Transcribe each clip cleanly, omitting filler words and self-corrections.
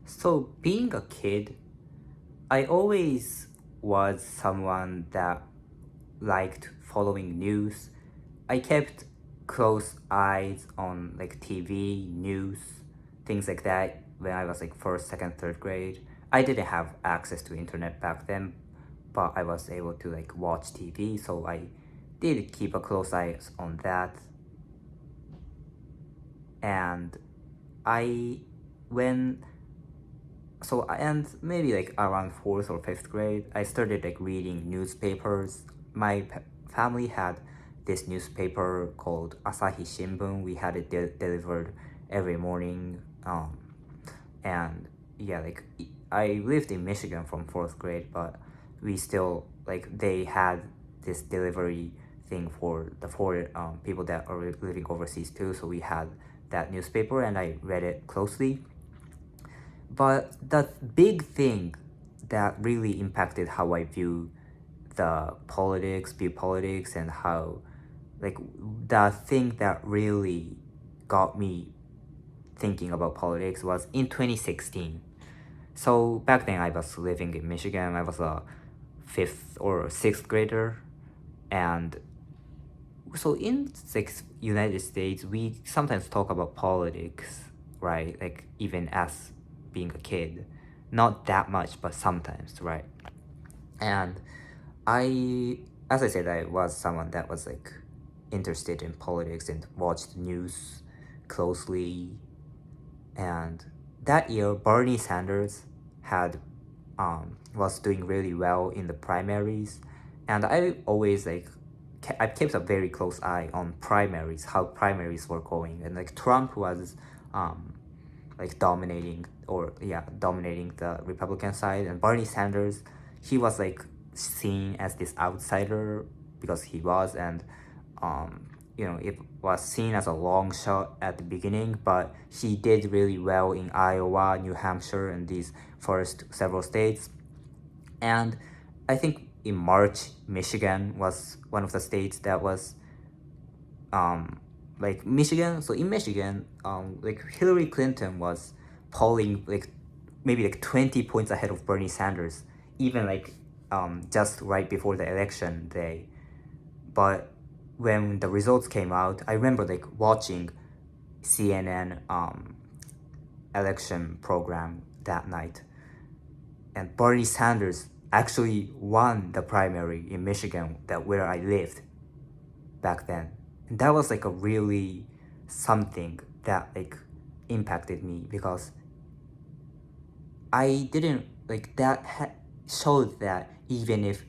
So, being a kid, I always was someone that liked following news. I kept close eyes on like TV, news, things like that when I was like first, second, third grade. I didn't have access to internet back then, but I was able to like watch TV, so I did keep a close eye on that. And I when and maybe like around fourth or fifth grade, I started like reading newspapers. My family had this newspaper called Asahi Shimbun. We had it delivered every morning. And yeah, I lived in Michigan from fourth grade, but we still like they had this delivery thing for the foreign people that are living overseas too. So we had that newspaper, and I read it closely. But the big thing that really impacted how I view politics, and how, like, the thing that really got me thinking about politics was in 2016. So back then I was living in Michigan. I was a fifth or sixth grader, and so in United States, we sometimes talk about politics, right? Like even as being a kid, not that much, but sometimes, right? And I, as I said, I was someone that was like interested in politics and watched news closely. And that year, Bernie Sanders had was doing really well in the primaries, and I always I kept a very close eye on primaries, how primaries were going, and like Trump was um, like dominating the Republican side, and Bernie Sanders, he was like seen as this outsider because he was, and it was seen as a long shot at the beginning, but he did really well in Iowa, New Hampshire, and these first several states. And I think in March, Michigan was one of the states that was like Michigan. So in Michigan, like Hillary Clinton was polling like maybe like 20 points ahead of Bernie Sanders, even like just right before the election day. But when the results came out, I remember like watching CNN election program that night, and Bernie Sanders actually won the primary in Michigan, that where I lived back then. And that was like a really something that like impacted me, because I didn't like that showed that even if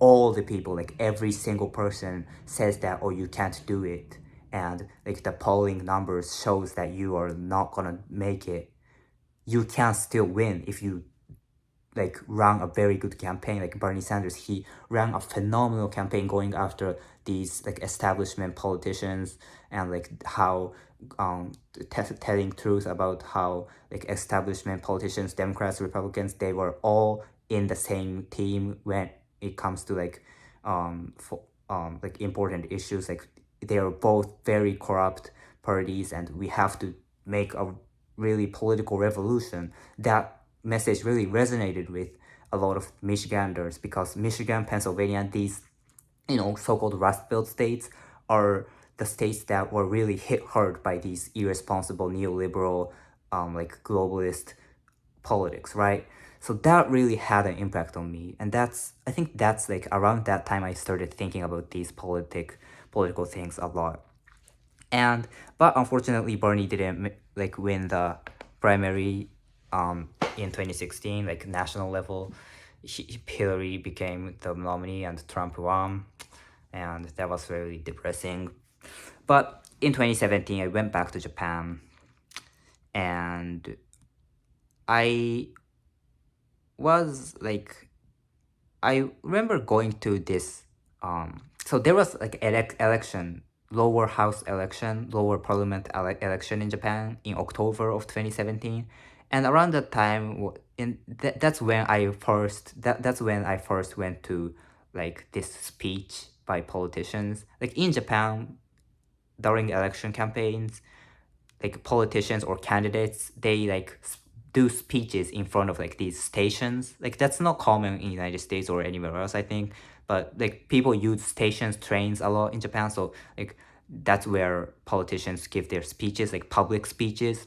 all the people, like every single person says that, oh, you can't do it, and like the polling numbers shows that you are not gonna make it, you can still win if you like run a very good campaign. Like Bernie Sanders, he ran a phenomenal campaign going after these like establishment politicians, and like how telling truth about how like establishment politicians, Democrats, Republicans, they were all in the same team when it comes to like important issues. Like they are both very corrupt parties, and we have to make a really political revolution. That message really resonated with a lot of Michiganders, because Michigan, Pennsylvania, these so-called Rust Belt states are the states that were really hit hard by these irresponsible neoliberal, like globalist politics, right? So that really had an impact on me, and I think that's like around that time I started thinking about these political things a lot. And but unfortunately, Bernie didn't like win the primary in 2016, like national level. Hillary became the nominee and Trump won, and that was really depressing. But in 2017, I went back to Japan, and I was like, I remember going to this. So there was like election, lower house election, lower parliament election in Japan in October of 2017, and around that time, that's when I first went to like this speech by politicians. Like in Japan, during election campaigns, like politicians or candidates, they like do speeches in front of like these stations. Like that's not common in United States or anywhere else, I think. But like people use stations, trains a lot in Japan. So like that's where politicians give their speeches, like public speeches,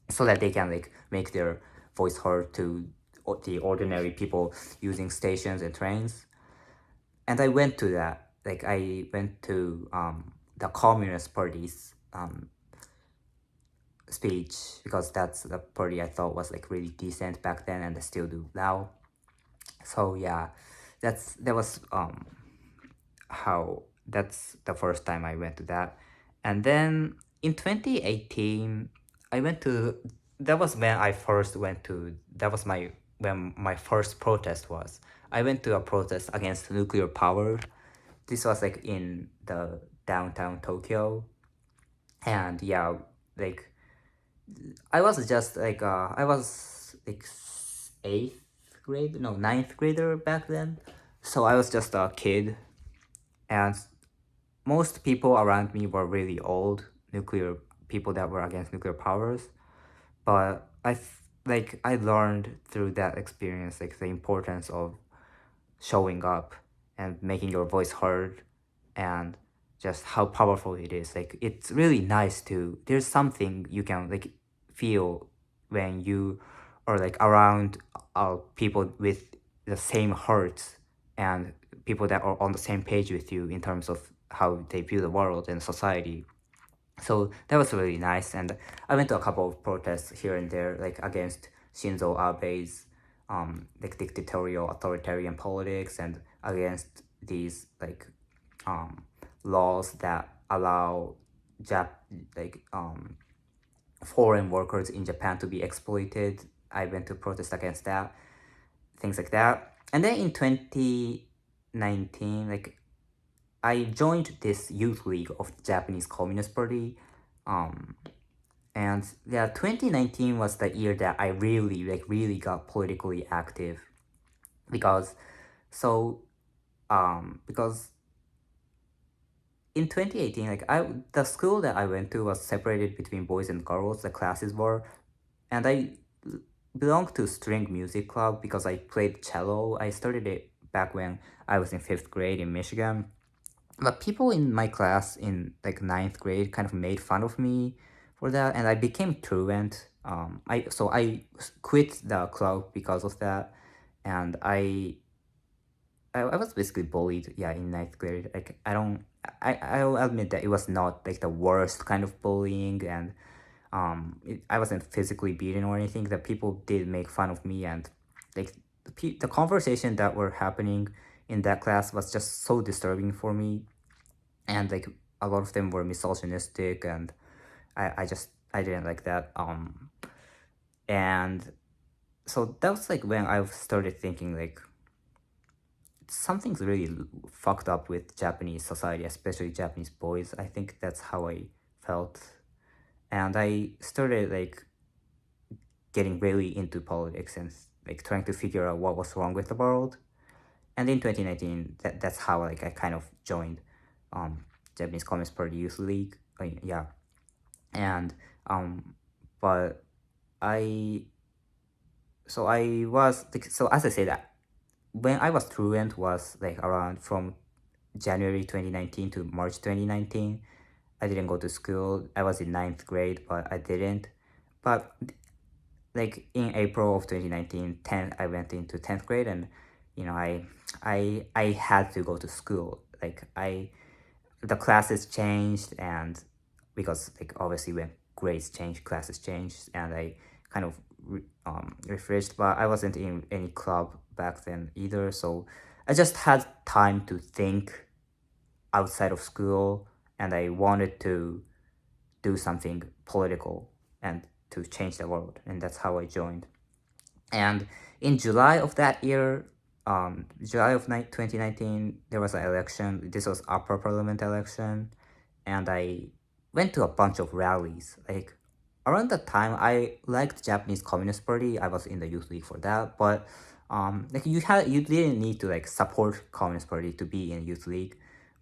so that they can like make their voice heard to the ordinary people using stations and trains. And I went to that. Like I went to the Communist Party's speech because that's the party I thought was like really decent back then, and I still do now. So yeah, that was how that's the first time I went to that. And then in 2018, I went to that was when I first went to that was my when my first protest was. I went to a protest against nuclear power. This was like in the downtown Tokyo. And yeah, like I was just like I was like eighth grade, no, ninth grader back then. So I was just a kid, and most people around me were really old nuclear people that were against nuclear powers. But like I learned through that experience like the importance of showing up and making your voice heard, and just how powerful it is. Like it's really nice to there's something you can like feel when you are like around people with the same hearts, and people that are on the same page with you in terms of how they view the world and society. So that was really nice, and I went to a couple of protests here and there, like against Shinzo Abe's like dictatorial authoritarian politics, and against these like um, laws that allow Jap like foreign workers in Japan to be exploited. I went to protest against that, things like that. And then in 2019, like I joined this youth league of the Japanese Communist Party. Um, and yeah, 2019 was the year that I really got politically active, because so because in 2018, like the school that I went to was separated between boys and girls, the classes were, and I belonged to string music club because I played cello. I started it back when I was in fifth grade in Michigan. But people in my class in like ninth grade kind of made fun of me for that, and I became truant. I quit the club because of that, and I was basically bullied. Yeah, in ninth grade. Like I don't. I'll admit that it was not like the worst kind of bullying, and I wasn't physically beaten or anything. That people did make fun of me, and like the conversation that were happening in that class was just so disturbing for me, and like a lot of them were misogynistic, and I didn't like that. And so that was like when I started thinking like something's really fucked up with Japanese society, especially Japanese boys. I think that's how I felt, and I started like getting really into politics and like trying to figure out what was wrong with the world. And in 2019, that's how like I kind of joined um Japanese Communist Party Youth League. Yeah, and but I I was like, so as I said, that when I was truant was like around from January 2019 to March 2019. I didn't go to school. I was in ninth grade, but I didn't. But like in April of 2019, I went into 10th grade, and I had to go to school. Like the classes changed, and because like obviously when grades change, classes changed, and I kind of refreshed, but I wasn't in any club back then either, so I just had time to think outside of school, and I wanted to do something political and to change the world, and that's how I joined. And in July of that year, July of 2019, there was an election. This was upper parliament election, and I went to a bunch of rallies. Like around that time, I liked Japanese Communist Party. I was in the youth league for that, but like you didn't need to like support Communist Party to be in youth league,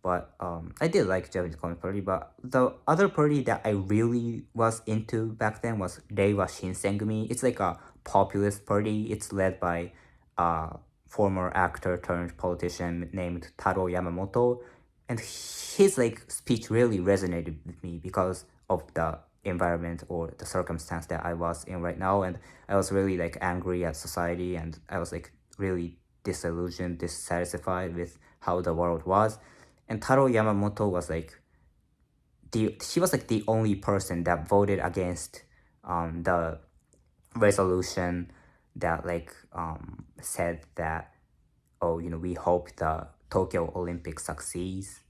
But I did like Japanese Communist Party. But the other party that I really was into back then was Reiwa Shinsengumi. It's like a populist party. It's led by a former actor turned politician named Taro Yamamoto, and his like speech really resonated with me because of the environment or the circumstance that I was in right now, and I was really like angry at society, and I was like really disillusioned, dissatisfied with how the world was. And Taro Yamamoto was like he was like the only person that voted against the resolution that like said that, oh, we hope the Tokyo Olympics succeeds,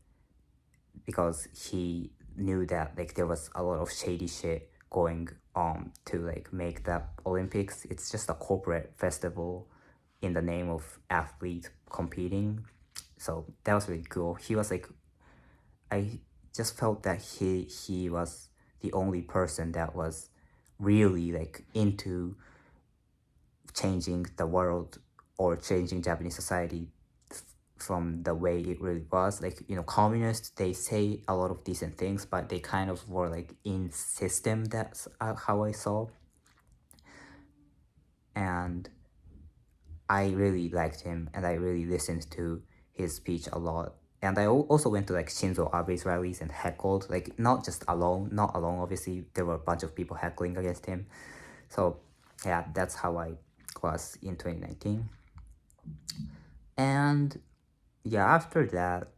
because he knew that like there was a lot of shady shit going on to like make the Olympics. It's just a corporate festival in the name of athlete competing. So that was really cool. He was like, I just felt that he was the only person that was really like into changing the world or changing Japanese society from the way it really was. Like, communists, they say a lot of decent things, but they kind of were like in system. That's how I saw. And I really liked him, and I really listened to his speech a lot. And I also went to like Shinzo Abe's rallies and heckled, like not just alone, not alone. Obviously, there were a bunch of people heckling against him. So yeah, that's how I was in 2019. And yeah, after that,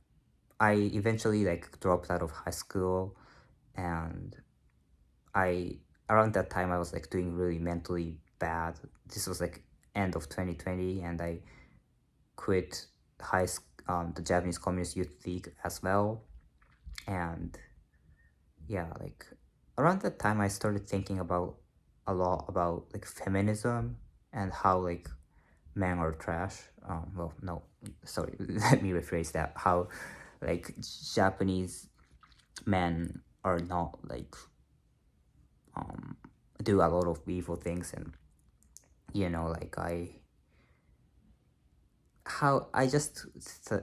I eventually like dropped out of high school, and I around that time I was like doing really mentally bad. This was like end of 2020, and I quit the Japanese Communist Youth League as well. And yeah, like around that time I started thinking about a lot about like feminism and how like men are trash. Well, no, sorry, let me rephrase that. How like Japanese men are not like do a lot of evil things, and like I just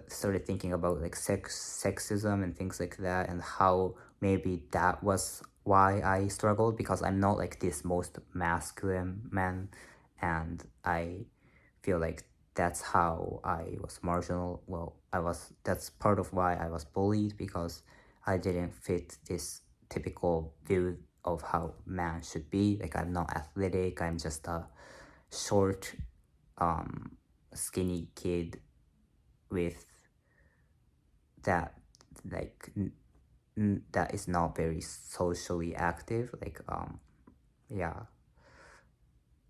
started thinking about like sexism and things like that, and how maybe that was why I struggled, because I'm not like this most masculine man, and I feel like that's how I was marginal. Well, that's part of why I was bullied, because I didn't fit this typical view of how man should be. Like, I'm not athletic, I'm just a short skinny kid with that like that is not very socially active, like yeah.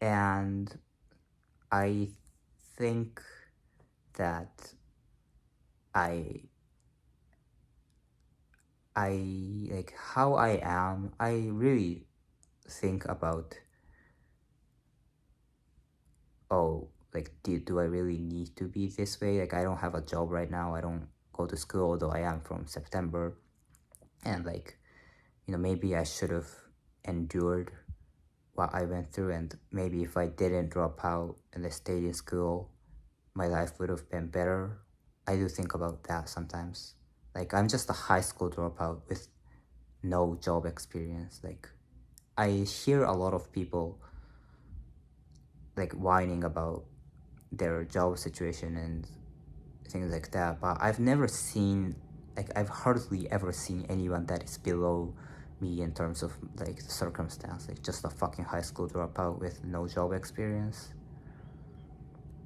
And I think that I like how I am. I really think about, oh, like do I really need to be this way? Like, I don't have a job right now, I don't go to school, although I am from September. And like, maybe I should have endured what I went through, and maybe if I didn't drop out and I stayed in school, my life would have been better. I do think about that sometimes. Like, I'm just a high school dropout with no job experience. Like, I hear a lot of people like whining about their job situation and things like that, but I've never seen, like, I've hardly ever seen anyone that is below me in terms of like circumstance, like just a fucking high school dropout with no job experience.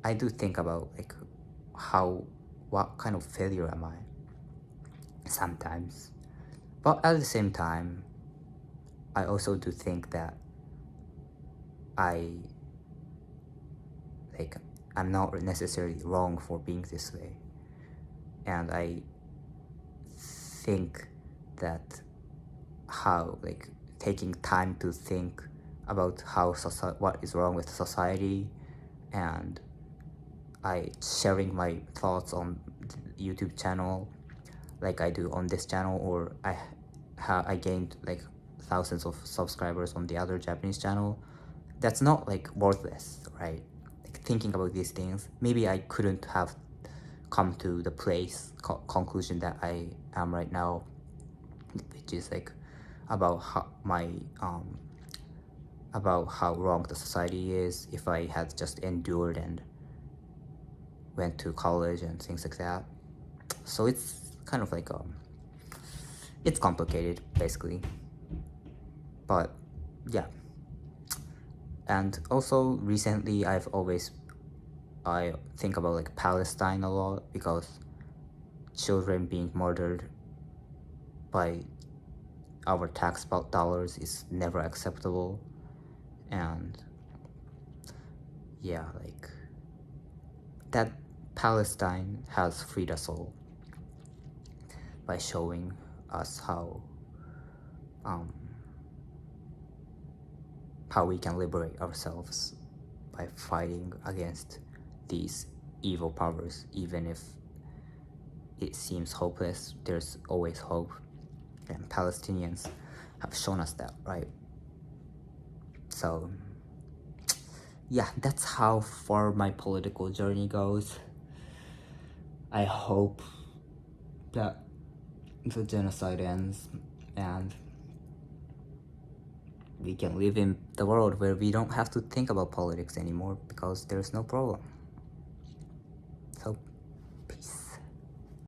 I do think about like what kind of failure am I sometimes, but at the same time I also do think that I like I'm not necessarily wrong for being this way, and I think that how like taking time to think about what is wrong with society, and I sharing my thoughts on YouTube channel like I do on this channel, or I gained like thousands of subscribers on the other Japanese channel. That's not like worthless, right? Like, thinking about these things, maybe I couldn't have come to the conclusion that I am right now, which is like about how wrong the society is if I had just endured and went to college and things like that. So it's kind of like it's complicated basically, but yeah. And also recently I think about like Palestine a lot, because children being murdered by our tax dollars is never acceptable. And yeah, like that Palestine has freed us all by showing us how we can liberate ourselves by fighting against these evil powers. Even if it seems hopeless, there's always hope, and Palestinians have shown us that, right? So yeah, that's how far my political journey goes. I hope that the genocide ends and we can live in the world where we don't have to think about politics anymore, because there's no problem.